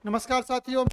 नमस्कार साथियों।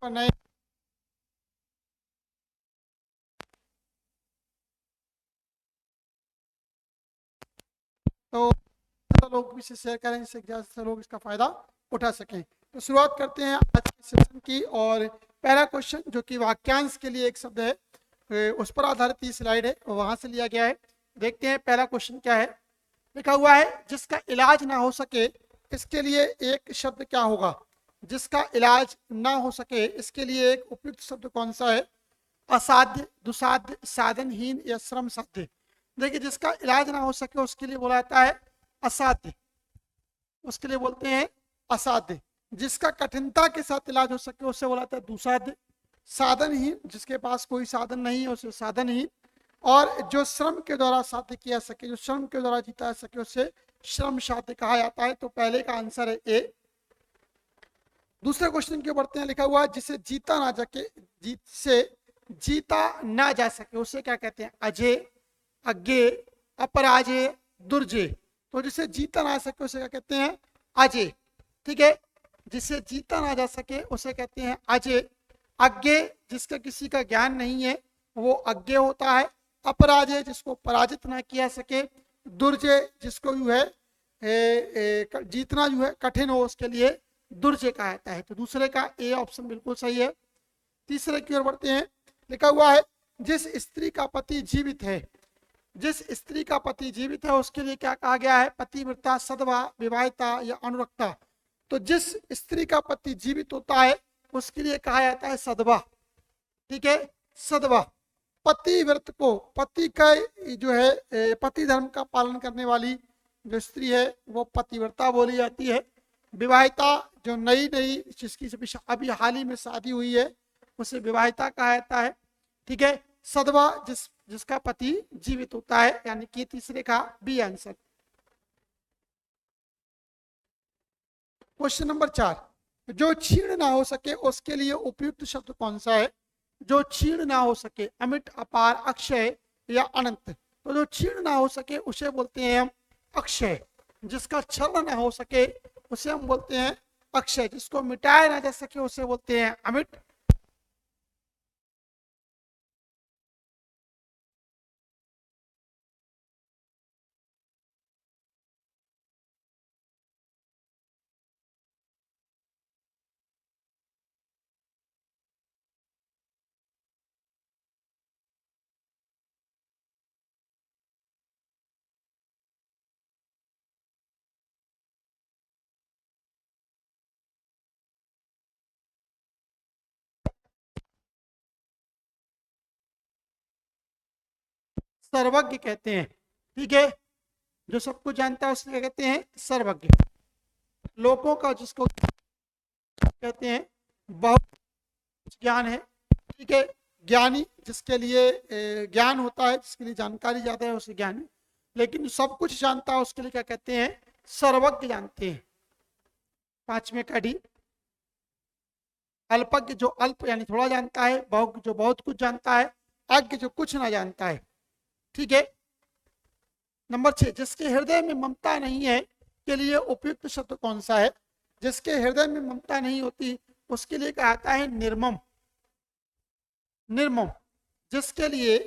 नए तो ज़्यादा लोग भी इसे शेयर करें जिससे ज़्यादा से लोग इसका फ़ायदा उठा सकें। तो शुरुआत करते हैं आज के सेशन की। और पहला क्वेश्चन जो कि वाक्यांश के लिए एक शब्द है, उस पर आधारित ये स्लाइड है और वहाँ से लिया गया है। देखते हैं पहला क्वेश्चन क्या है। लिखा हुआ है जिसका इलाज ना हो सके इसके लिए एक शब्द क्या होगा। जिसका इलाज ना हो सके इसके लिए एक उपयुक्त शब्द कौन सा है। असाध्य, दुसाध्य, साधनहीन या श्रम साध्य। देखिए, जिसका इलाज ना हो सके उसके लिए बोला जाता है असाध्य, उसके लिए बोलते हैं असाध्य। जिसका कठिनता के साथ इलाज हो सके उससे बोला जाता है दुसाध्य। साधनहीन, जिसके पास कोई साधन नहीं है उसे साधनहीन। और जो श्रम के द्वारा साध्य किया सके, जो श्रम के द्वारा जीता सके उसे श्रम साध्य कहा जाता है। तो पहले का आंसर है ए। दूसरे क्वेश्चन की ओर बढ़ते हैं। लिखा हुआ है जिसे जीता ना सके, जीत से जीता ना जा सके उसे क्या कहते हैं। अजय, अज्ञेय, अपराजय, दुर्जय। तो जिसे जीता ना सके उसे क्या कहते हैं। अजय। ठीक है, जिसे जीता ना जा सके उसे कहते हैं अजय। अज्ञेय, जिसका किसी का ज्ञान नहीं है वो अज्ञेय होता है। अपराजय, जिसको पराजित ना किया सके। दुर्जय, जिसको जो है जीतना जो है कठिन हो उसके लिए दुर्जय कहा जाता है। तो दूसरे का ए ऑप्शन बिल्कुल सही है। तीसरे की ओर बढ़ते हैं। लिखा हुआ है जिस स्त्री का पति जीवित है, जिस स्त्री का पति जीवित है उसके लिए क्या कहा गया है। पतिव्रता, सदवा, विवाहिता या अनुरक्ता। तो जिस स्त्री का पति जीवित होता है उसके लिए कहा जाता है सदवा। ठीक है, सदवा। पतिव्रत को, पति का जो है पति धर्म का पालन करने वाली जो स्त्री है वो पतिव्रता बोली जाती है। विवाहिता, जो नई नई जिसकी अभी हाल ही में शादी हुई है उसे विवाहिता कहा जाता है। ठीक है, सदवा जिसका पति जीवित होता है, यानी कि तीसरे का बी आंसर। क्वेश्चन नंबर 4, जो क्षीण ना हो सके उसके लिए उपयुक्त शब्द कौन सा है। जो क्षीण ना हो सके, अमिट, अपार, अक्षय या अनंत। तो जो क्षीण ना हो सके उसे बोलते हैं हम अक्षय। जिसका क्षरण ना हो सके उसे हम बोलते हैं अक्षय। जिसको मिटाया ना जा सके उसे बोलते हैं अमिट। सर्वज्ञ कहते हैं। ठीक है, जो सब कुछ जानता है उसको क्या कहते हैं, सर्वज्ञ। लोगों का जिसको कहते हैं बहुत ज्ञान है। ठीक है, ज्ञानी, जिसके लिए ज्ञान होता है, जिसके लिए जानकारी ज्यादा है उसे ज्ञानी। लेकिन सब कुछ जानता है उसके लिए क्या कहते हैं, सर्वज्ञ जानते हैं। पांचवें का डी। अल्पज्ञ, जो अल्प यानी थोड़ा जानता है। बहुज्ञ, जो बहुत कुछ जानता है। अज्ञ, जो कुछ ना जानता है। ठीक है। नंबर 6, जिसके हृदय में ममता नहीं है के लिए उपयुक्त शब्द कौन सा है। जिसके हृदय में ममता नहीं होती उसके लिए कहा जाता है निर्मम। निर्मम, जिसके लिए,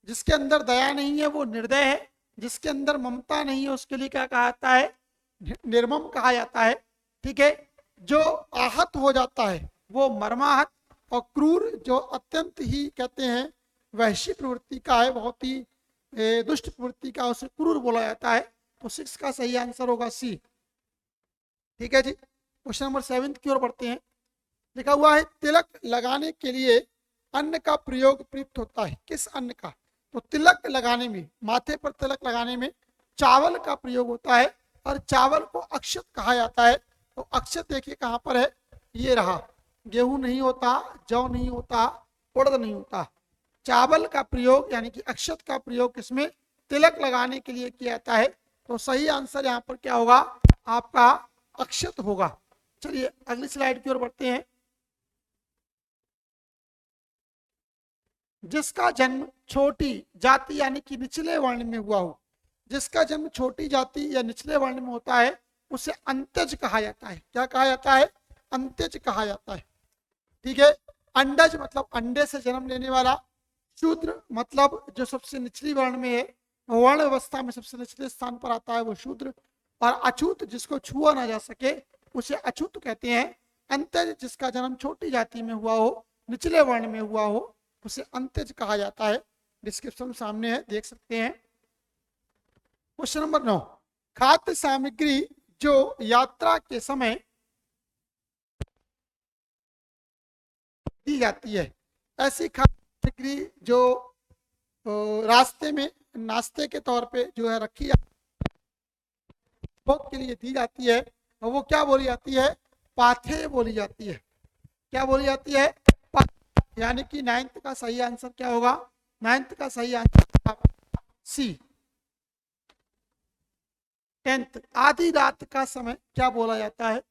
जिसके अंदर दया नहीं है वो निर्दय है। जिसके अंदर ममता नहीं है उसके लिए क्या कहा जाता है, निर्मम कहा जाता है। ठीक है, जो आहत हो जाता है वो मर्माहत। और क्रूर, जो अत्यंत ही कहते हैं वैश्य प्रवृत्ति का है, बहुत ही दुष्ट प्रवृत्ति का, उसे क्रूर बोला जाता है। तो 6 का सही आंसर होगा सी। ठीक है जी। क्वेश्चन नंबर 7 की ओर बढ़ते हैं। लिखा हुआ है तिलक लगाने के लिए अन्न का प्रयोग प्रयुक्त होता है। किस अन्न का। तो तिलक लगाने में, माथे पर तिलक लगाने में चावल का प्रयोग होता है। और चावल को अक्षत कहा जाता है। तो अक्षत देखिए कहाँ पर है, ये रहा। गेहूं नहीं होता, जौ नहीं होता, उड़द नहीं होता। चावल का प्रयोग यानी कि अक्षत का प्रयोग किसमें, तिलक लगाने के लिए किया जाता है। तो सही आंसर यहाँ पर क्या होगा, आपका अक्षत होगा। चलिए अगली स्लाइड की ओर बढ़ते हैं। जिसका जन्म छोटी जाति यानी कि निचले वर्ण में हुआ हो, जिसका जन्म छोटी जाति या निचले वर्ण में होता है उसे अंत्यज कहा जाता है। क्या कहा जाता है, अंत्यज कहा जाता है। ठीक है, अंडज मतलब अंडे से जन्म लेने वाला, शूद्र मतलब जो सबसे निचली वर्ण में है, वर्ण व्यवस्था में सबसे निचले स्थान पर आता है वो शूद्र, और अछूत जिसको छुआ ना जा सके उसे अछूत कहते हैं। अंत्यज जिसका जन्म छोटी जाति में हुआ हो, निचले वर्ण में हुआ हो, उसे अंत्यज कहा जाता है। डिस्क्रिप्शन सामने है, देख सकते हैं। क्वेश्चन नंबर 9, खाद्य सामग्री जो यात्रा के समय दी जाती है, ऐसी खाद्य सामग्री जो रास्ते में नाश्ते के तौर पे जो है रखी भोग के लिए दी जाती है, और वो क्या बोली जाती है, पाथे बोली जाती है। क्या बोली जाती है, यानी कि 9th का सही आंसर क्या होगा, 9th का सही आंसर सी। 10th, आधी रात का समय क्या बोला जाता है,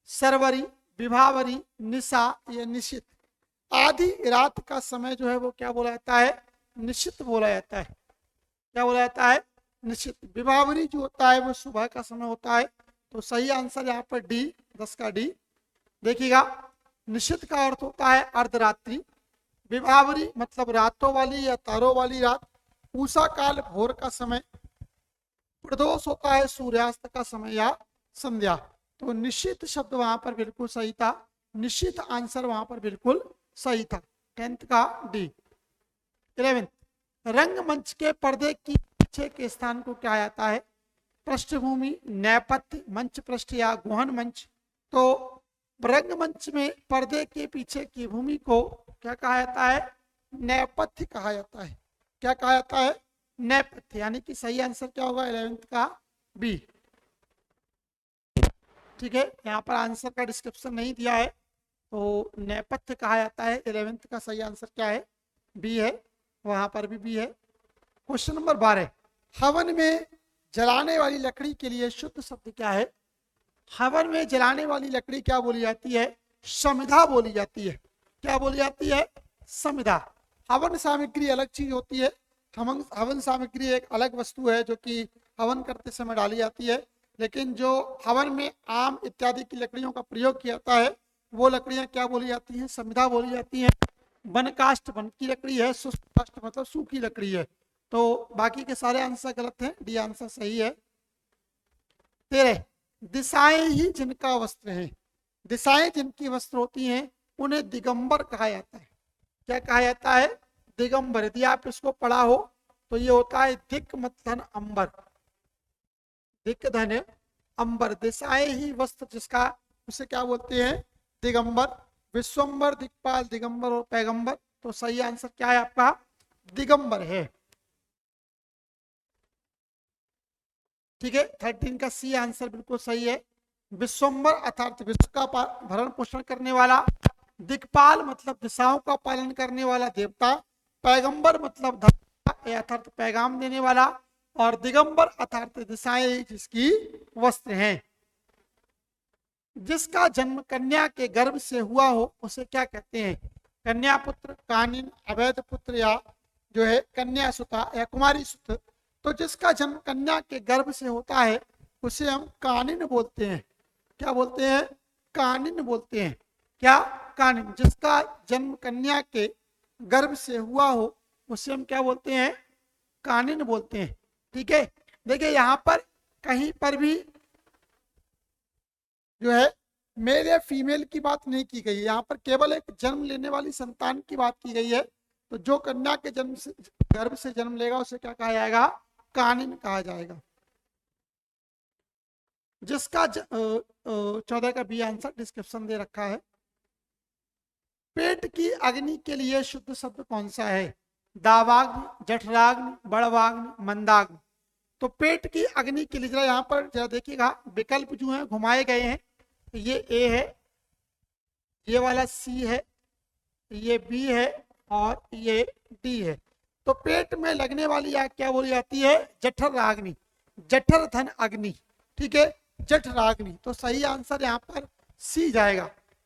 सरवरी, विभावरी, निशा या निशित। आधी रात का समय जो है वो क्या बोला जाता है, निशित बोला जाता है। क्या बोला जाता है, निशित। विभावरी जो होता है वो सुबह का समय होता है। तो सही आंसर यहाँ पर डी, 10 का डी। देखिएगा, निशित का अर्थ होता है अर्धरात्रि, विभावरी मतलब रातों वाली या तारों वाली रात, पूसा काल भोर का समय, प्रदोष होता है सूर्यास्त का समय या संध्या। तो निश्चित शब्द वहां पर बिल्कुल सही था, निश्चित आंसर वहां पर बिल्कुल सही था। 10th का डी। 11th, रंगमंच के पर्दे की पीछे के स्थान को क्या जाता है, पृष्ठभूमि, नेपथ्य, मंच पृष्ठ या गुहन मंच। तो रंगमंच में पर्दे के पीछे की भूमि को क्या कहा जाता है, नेपथ्य कहा जाता है। क्या कहा जाता है, नेपथ्य। यानी कि सही आंसर क्या होगा, 11th का बी। ठीक है, यहाँ पर आंसर का डिस्क्रिप्शन नहीं दिया है, तो नेपथ्य कहा जाता है। 11th का सही आंसर क्या है, बी है, वहां पर भी बी है। क्वेश्चन नंबर 12, हवन में जलाने वाली लकड़ी के लिए शुद्ध शब्द क्या है। हवन में जलाने वाली लकड़ी क्या बोली जाती है, समिधा बोली जाती है। क्या बोली जाती है, समिधा। हवन सामग्री अलग चीज होती है, हवन सामग्री एक अलग वस्तु है जो कि हवन करते समय डाली जाती है, लेकिन जो हवन में आम इत्यादि की लकड़ियों का प्रयोग किया जाता है वो लकड़ियां क्या बोली जाती हैं, समिधा बोली जाती हैं। वनकाष्ठ वन की लकड़ी है, शुष्क काष्ठ मतलब सूखी लकड़ी है। तो बाकी के सारे आंसर गलत हैं, डी आंसर सही है। 13, दिशाएं ही जिनका वस्त्र है, दिशाएं जिनकी वस्त्र होती हैं उन्हें दिगंबर कहा जाता है। क्या कहा जाता है, दिगंबर। यदि आप इसको पढ़ा हो तो ये होता है दिक धन अंबर, दिक धन अंबर। दिशाएं ही वस्त्र जिसका, उसे क्या बोलते हैं, दिगंबर। विश्वंबर, दिक्पाल, दिगंबर और पैगंबर। तो सही आंसर क्या है आपका, दिगंबर है। ठीक है, 13 का सी आंसर बिल्कुल सही है। विश्वंबर अर्थात विश्व का भरण पोषण करने वाला, दिक्पाल मतलब दिशाओं का पालन करने वाला देवता, पैगंबर मतलब धर्म अर्थात पैगाम देने वाला, और दिगंबर अर्थात दिशाएं जिसकी वस्त्र हैं। जिसका जन्म कन्या के गर्भ से हुआ हो उसे क्या कहते हैं, कन्या पुत्र, कानिन, अवैध पुत्र या जो है कन्या सुता या कुमारी सुत। तो जिसका जन्म कन्या के गर्भ से होता है उसे हम कानिन बोलते हैं। क्या बोलते हैं, कानिन बोलते हैं। क्या, कानिन। जिसका जन्म कन्या के गर्भ से हुआ हो उसे हम क्या बोलते हैं, कानिन बोलते हैं। ठीक है, देखिए यहाँ पर कहीं पर भी जो है मेल या फीमेल की बात नहीं की गई है, यहाँ पर केवल एक जन्म लेने वाली संतान की बात की गई है। तो जो कन्या के जन्म से गर्भ से जन्म लेगा उसे क्या कहा जाएगा, कानिन कहा जाएगा। जिसका 14 का बी आंसर डिस्क्रिप्शन दे रखा है। पेट की अग्नि के लिए शुद्ध शब्द कौन सा है, दावाग्नि, जठराग्नि, बड़वाग्नि, मंदाग्नि। तो पेट की अग्नि के लिए जरा यहाँ पर जरा देखिएगा, विकल्प जो है घुमाए गए हैं। ये ए है, ये वाला सी है, ये बी है और ये डी है। तो पेट में लगने वाली आग क्या बोली जाती है? जठर राग्नि, जठर धन अग्नि। ठीक है, जठ राग्नि। तो सही आंसर यहाँ पर सी जाएगा।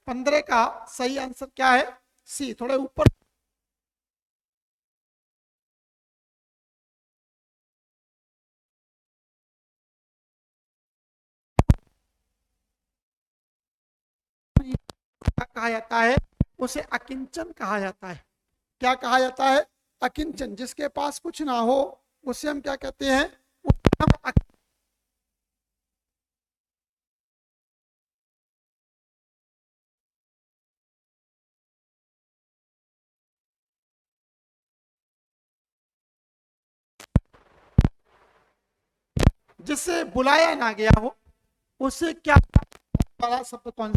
15 का सही आंसर क्या है? सी। थोड़े ऊपर कहा जाता है, उसे अकिंचन कहा जाता है। क्या कहा जाता है? अकिंचन। जिसके पास कुछ ना हो उसे हम क्या कहते हैं? उसे हम जिससे बुलाया ना गया हो उसे क्या वाला शब्द कौन?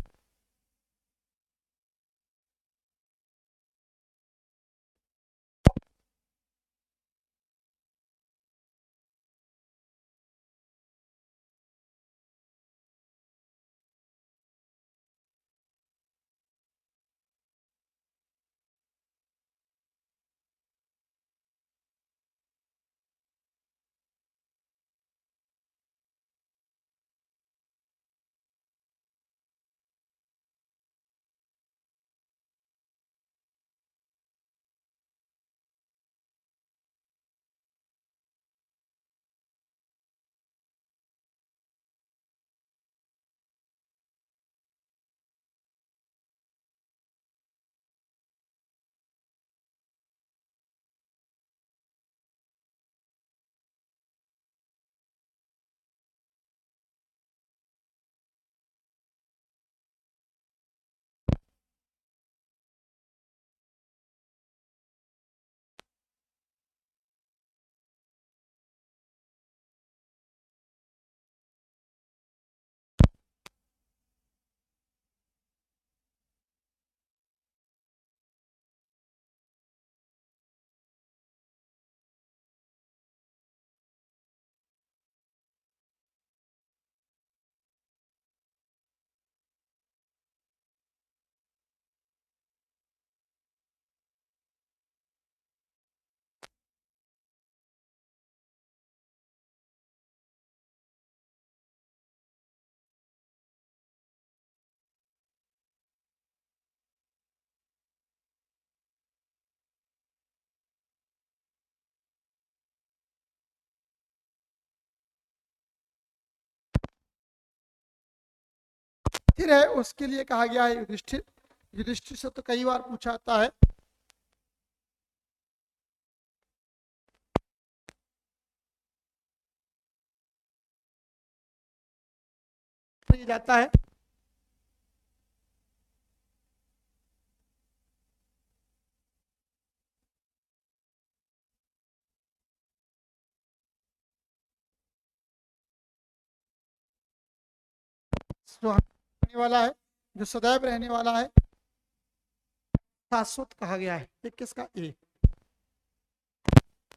फिर है उसके लिए कहा गया है युधिष्ठिर। युधिष्ठिर से तो कई बार पूछा जाता है। जाता है जो रहने वाला है, जो सदैव रहने वाला है, शाश्वत कहा गया है। ये किसका? ए।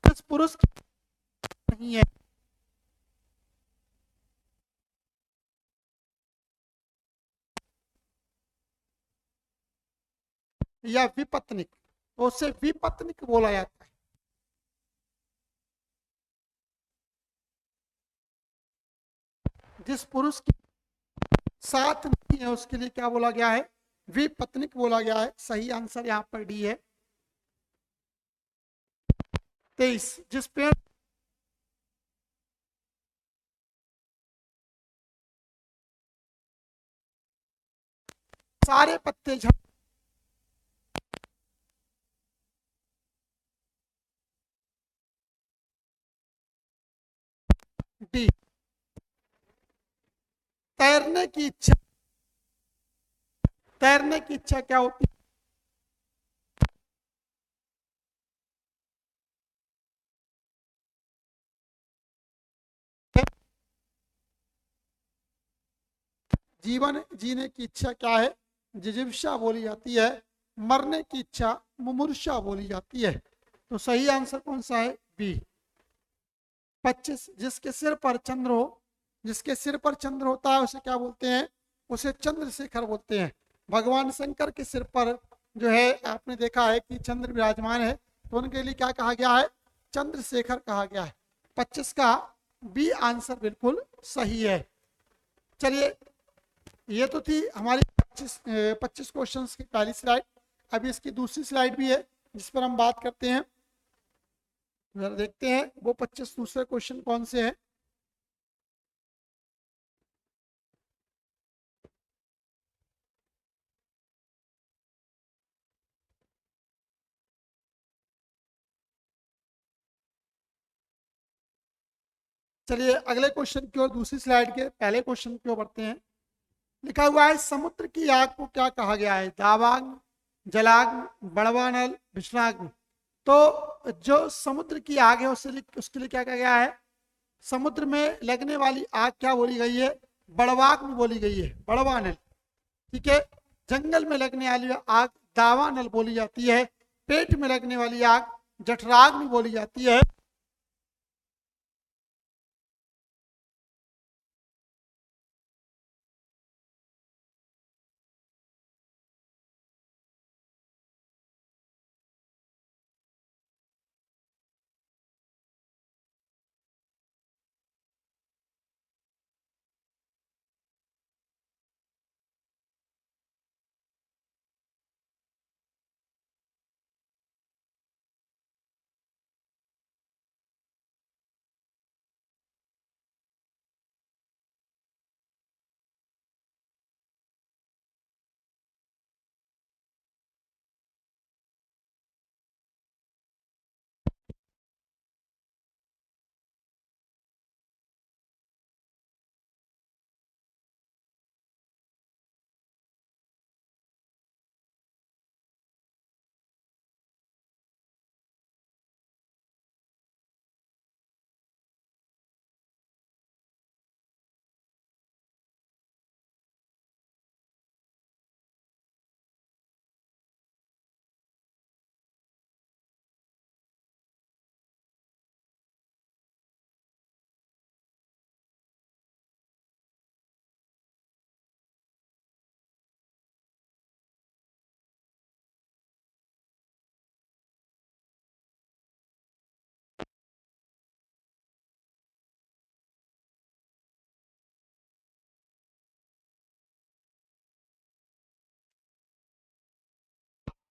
किस पुरुष नहीं है या विपत्निक, तो उसे विपत्निक बोला जाता है। जिस पुरुष के साथ नहीं है उसके लिए क्या बोला गया है? विपत्निक बोला गया है। सही आंसर यहाँ पर डी है। 23, जिस पेड़ सारे पत्ते झड़, डी। तैरने की इच्छा, तैरने की इच्छा क्या होती है? जीवन जीने की इच्छा क्या है? जिजीविषा बोली जाती है। मरने की इच्छा मुमूर्षा बोली जाती है। तो सही आंसर कौन सा है? बी। 25, जिसके सिर पर चंद्र हो, जिसके सिर पर चंद्र होता है उसे क्या बोलते हैं? उसे चंद्रशेखर बोलते हैं। भगवान शंकर के सिर पर जो है आपने देखा है कि चंद्र विराजमान है, तो उनके लिए क्या कहा गया है, चंद्रशेखर कहा गया है। 25 का बी आंसर बिल्कुल सही है। चलिए, ये तो थी हमारी 25 क्वेश्चंस की पहली स्लाइड। अभी इसकी दूसरी स्लाइड भी है जिस पर हम बात करते हैं। जरा देखते हैं वो 25 दूसरे क्वेश्चन कौन से हैं। चलिए अगले क्वेश्चन की ओर, दूसरी स्लाइड के पहले क्वेश्चन की ओर बढ़ते हैं। लिखा हुआ है समुद्र की आग को क्या कहा गया है, दावाग्नि, जलाग्नि, बड़वानल, विष्णाग्नि। तो जो समुद्र की आग है उसके लिए क्या कहा गया है, समुद्र में लगने वाली आग क्या बोली गई है, बड़वाग्नि बोली गई है, बड़वानल। ठीक है। जंगल में लगने वाली आग दावानल बोली जाती है। पेट में लगने वाली आग जठराग्नि बोली जाती है।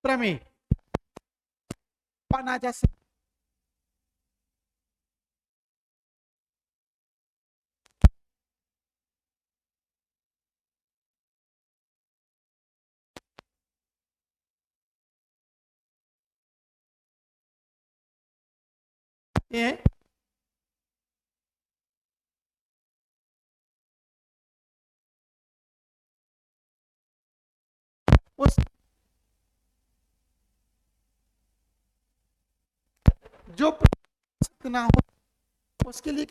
प्रमेय पाना जा सकते हैं। उस जो ना हो उसके लिए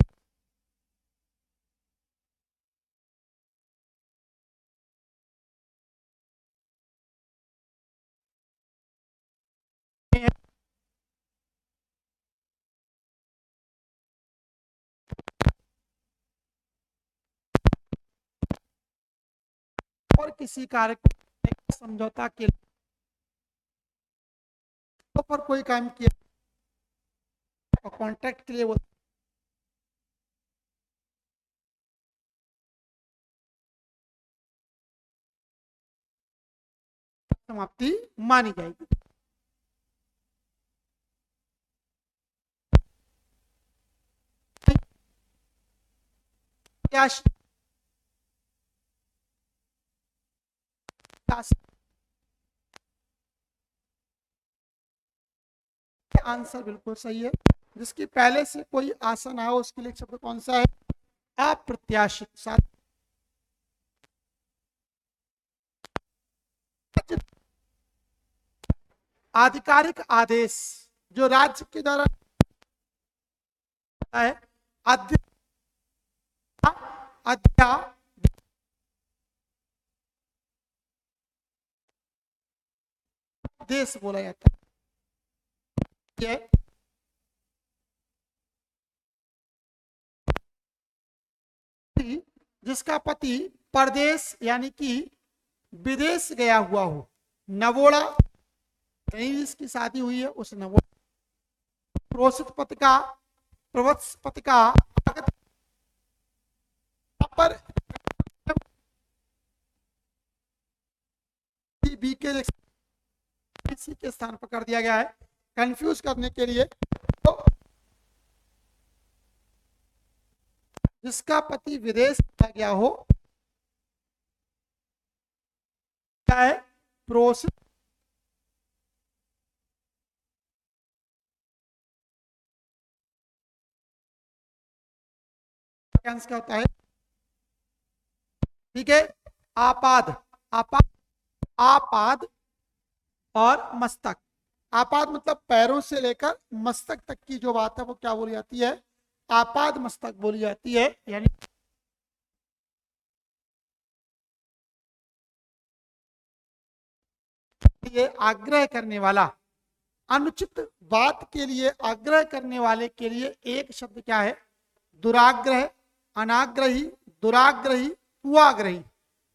और किसी कार्य को समझौता के पर कोई काम किया और कॉन्ट्रैक्ट के लिए वो समाप्ति मानी जाएगी। आंसर बिल्कुल सही है। जिसकी पहले से कोई आशा ना हो उसके लिए शब्द कौन सा है, अप्रत्याशित। साथ आधिकारिक आदेश जो राज्य के द्वारा है, अध्यादेश बोला जाता है। जिसका पति परदेश यानी कि विदेश गया हुआ हो। नवोड़ा, कहीं जिसकी शादी हुई है उस नवोड़ा। प्रोसित पतिका, प्रवत्स पतिका, आगत पर बी के सी के स्थान पर कर दिया गया है कंफ्यूज करने के लिए। तो जिसका पति विदेश चला गया हो क्या है, प्रोसित क्या होता है, ठीक है। आपाद, आपाद, आपाद और मस्तक। आपाद मतलब पैरों से लेकर मस्तक तक की जो बात है वो क्या बोली जाती है, आपाद मस्तक बोली जाती है। यानी ये आग्रह करने वाला, अनुचित बात के लिए आग्रह करने वाले के लिए एक शब्द क्या है, दुराग्रह, अनाग्रही, दुराग्रही, कुआग्रही।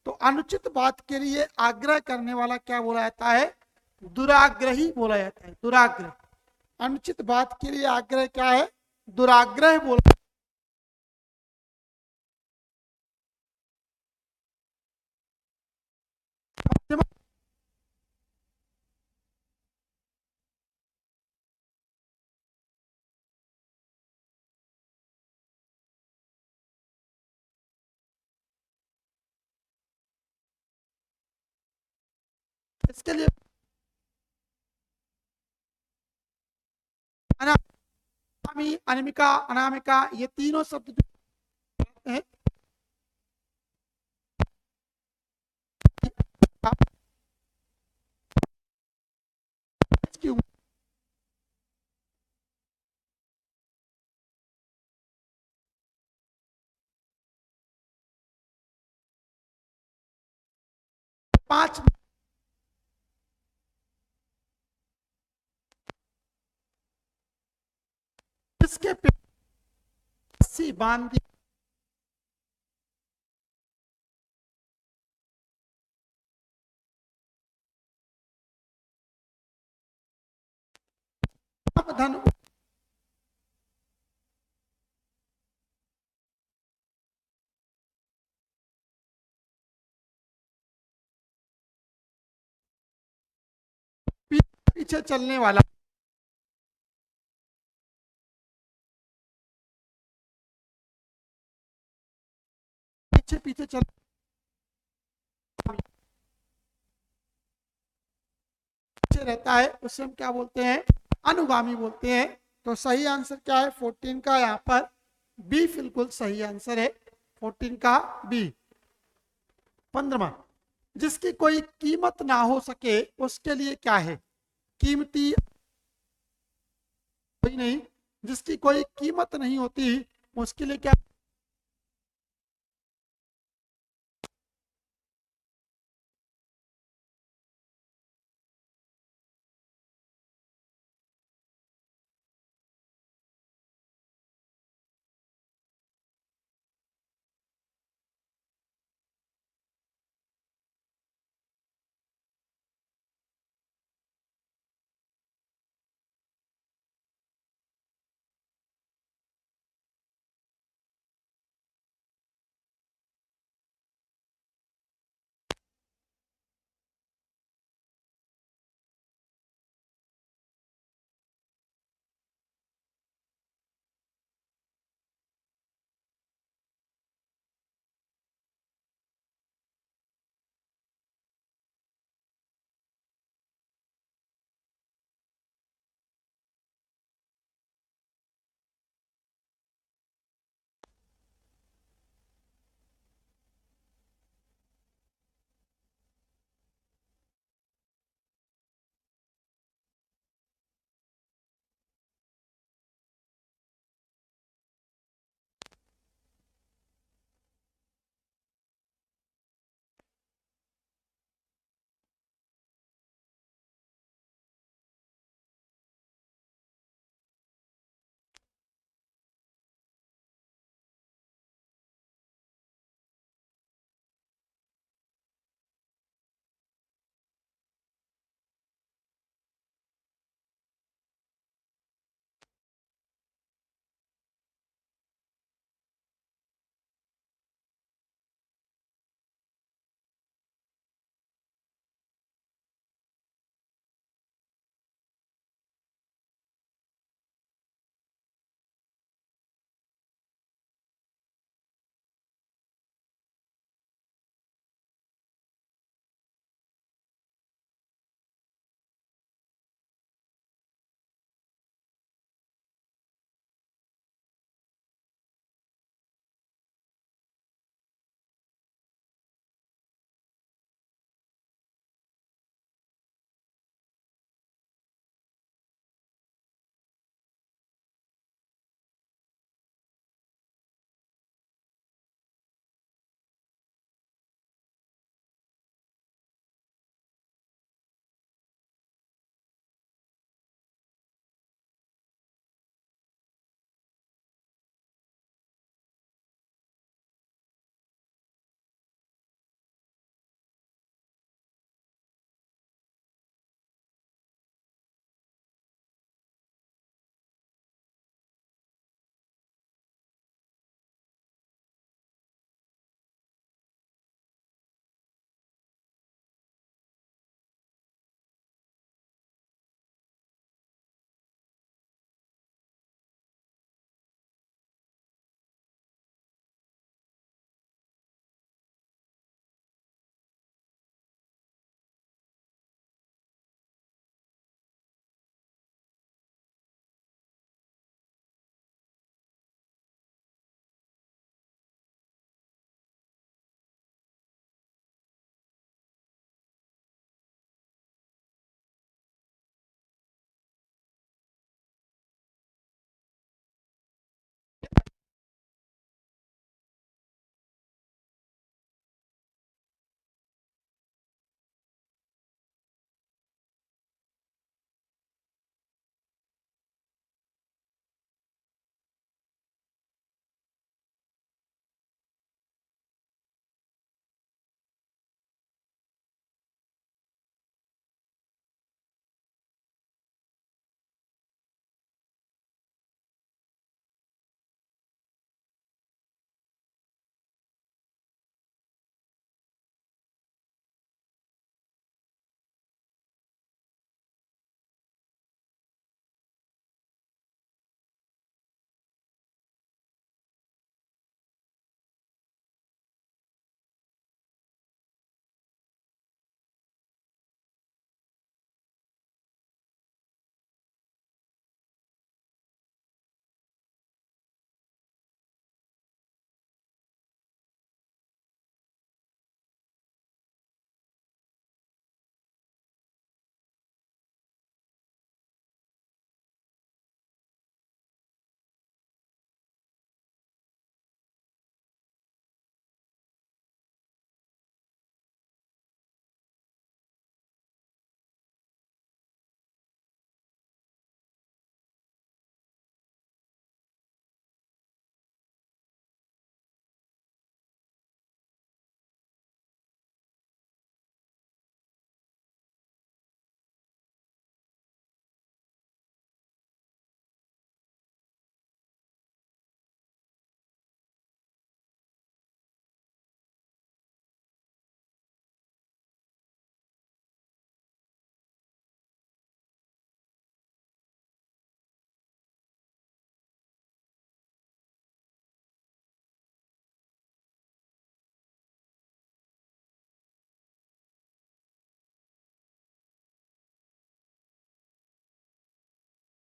तो अनुचित बात के लिए आग्रह करने वाला क्या बोला जाता है, दुराग्रही बोला जाता है, दुराग्रह। अनुचित बात के लिए आग्रह क्या है, दुराग्रह बोला। इसके लिए अनामी, अनिमिका, अनामिका, ये तीनों शब्द हैं की 5 इसके रस्सी बांध दी, धन पीछे चलने वाला, पीछे पीछे चल पीछे रहता है उसे हम क्या बोलते हैं, अनुगामी बोलते हैं। तो सही आंसर क्या है 14 का, यहाँ पर बी बिल्कुल सही आंसर है, 14 का बी। 15वां, जिसकी कोई कीमत ना हो सके उसके लिए क्या है, कीमती कोई नहीं, जिसकी कोई कीमत नहीं होती उसके लिए क्या